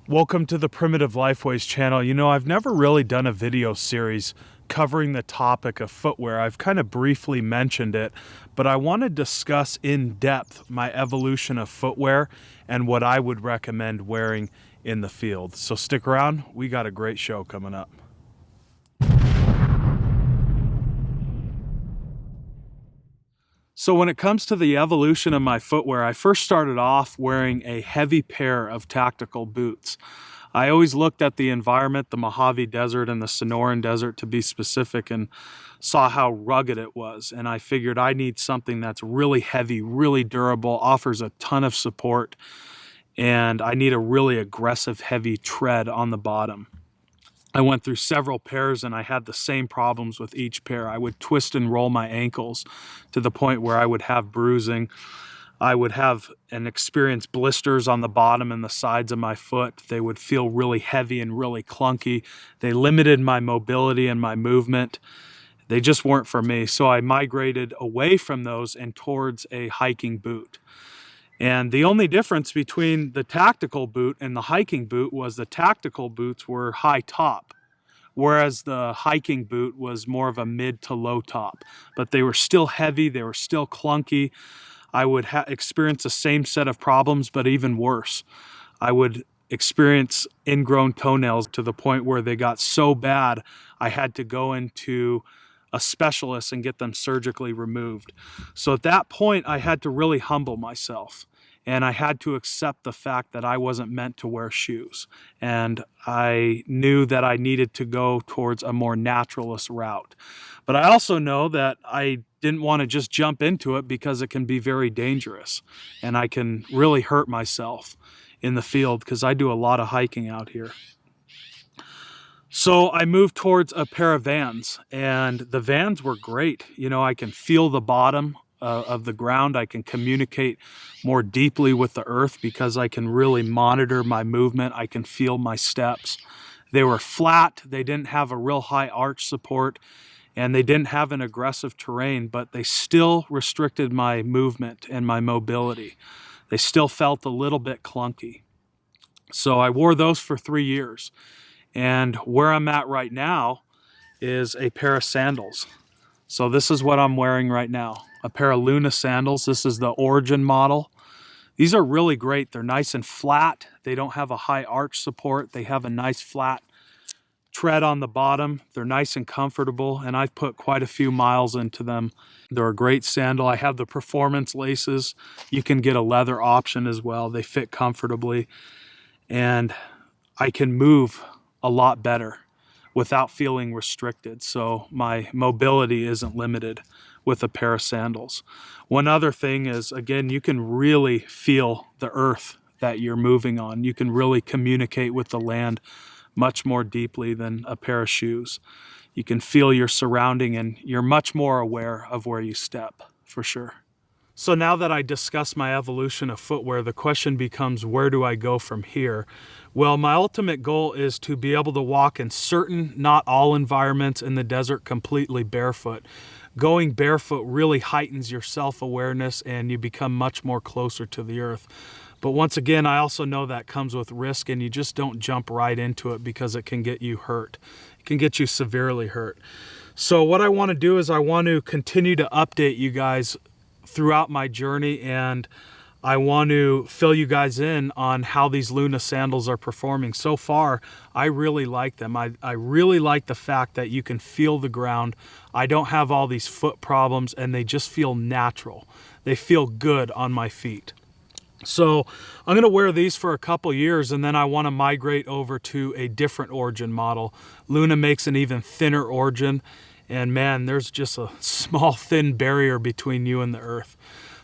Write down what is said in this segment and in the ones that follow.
Welcome to the Primitive Lifeways channel. You know, I've never really done a video series covering the topic of footwear. I've kind of briefly mentioned it, but I want to discuss in depth my evolution of footwear and what I would recommend wearing in the field. So stick around, we got a great show coming up. So when it comes to the evolution of my footwear, I first started off wearing a heavy pair of tactical boots. I always looked at the environment, the Mojave Desert and the Sonoran Desert to be specific, and saw how rugged it was. And I figured I need something that's really heavy, really durable, offers a ton of support, and I need a really aggressive, heavy tread on the bottom. I went through several pairs and I had the same problems with each pair. I would twist and roll my ankles to the point where I would have bruising. I would have and experience blisters on the bottom and the sides of my foot. They would feel really heavy and really clunky. They limited my mobility and my movement. They just weren't for me. So I migrated away from those and towards a hiking boot. And the only difference between the tactical boot and the hiking boot was the tactical boots were high top, whereas the hiking boot was more of a mid to low top. But they were still heavy, they were still clunky. I would experience the same set of problems, but even worse. I would experience ingrown toenails to the point where they got so bad I had to go into a specialist and get them surgically removed. So at that point, I had to really humble myself. And I had to accept the fact that I wasn't meant to wear shoes. And I knew that I needed to go towards a more naturalist route. But I also know that I didn't want to just jump into it because it can be very dangerous. And I can really hurt myself in the field because I do a lot of hiking out here. So I moved towards a pair of Vans, and the Vans were great. You know, I can feel the bottom of the ground. I can communicate more deeply with the earth because I can really monitor my movement. I can feel my steps. They were flat. They didn't have a real high arch support, and they didn't have an aggressive terrain, but they still restricted my movement and my mobility. They still felt a little bit clunky. So I wore those for 3 years. And where I'm at right now is a pair of sandals. So this is what I'm wearing right now, a pair of Luna sandals. This is the Origin model. These are really great. They're nice and flat. They don't have a high arch support. They have a nice flat tread on the bottom. They're nice and comfortable, and I've put quite a few miles into them. They're a great sandal. I have the performance laces. You can get a leather option as well. They fit comfortably, and I can move a lot better without feeling restricted. So my mobility isn't limited with a pair of sandals. One other thing is, again, you can really feel the earth that you're moving on. You can really communicate with the land much more deeply than a pair of shoes. You can feel your surrounding and you're much more aware of where you step, for sure. So now that I discussed my evolution of footwear, the question becomes, where do I go from here? Well, my ultimate goal is to be able to walk in certain, not all environments in the desert completely barefoot. Going barefoot really heightens your self-awareness and you become much more closer to the earth. But once again, I also know that comes with risk, and you just don't jump right into it because it can get you hurt. It can get you severely hurt. So what I want to do is I want to continue to update you guys throughout my journey, and I want to fill you guys in on how these Luna sandals are performing. So far, I really like them. I really like the fact that you can feel the ground. I don't have all these foot problems, and they just feel natural. They feel good on my feet. So I'm going to wear these for a couple years, and then I want to migrate over to a different Origin model. Luna makes an even thinner Origin, and man, there's just a small thin barrier between you and the earth.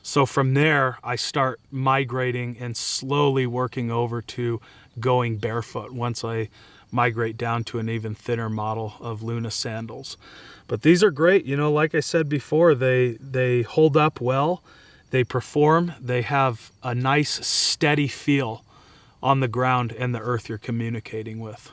So from there, I start migrating and slowly working over to going barefoot once I migrate down to an even thinner model of Luna sandals. But these are great. You know, like I said before, they hold up well. They perform. They have a nice steady feel on the ground and the earth you're communicating with.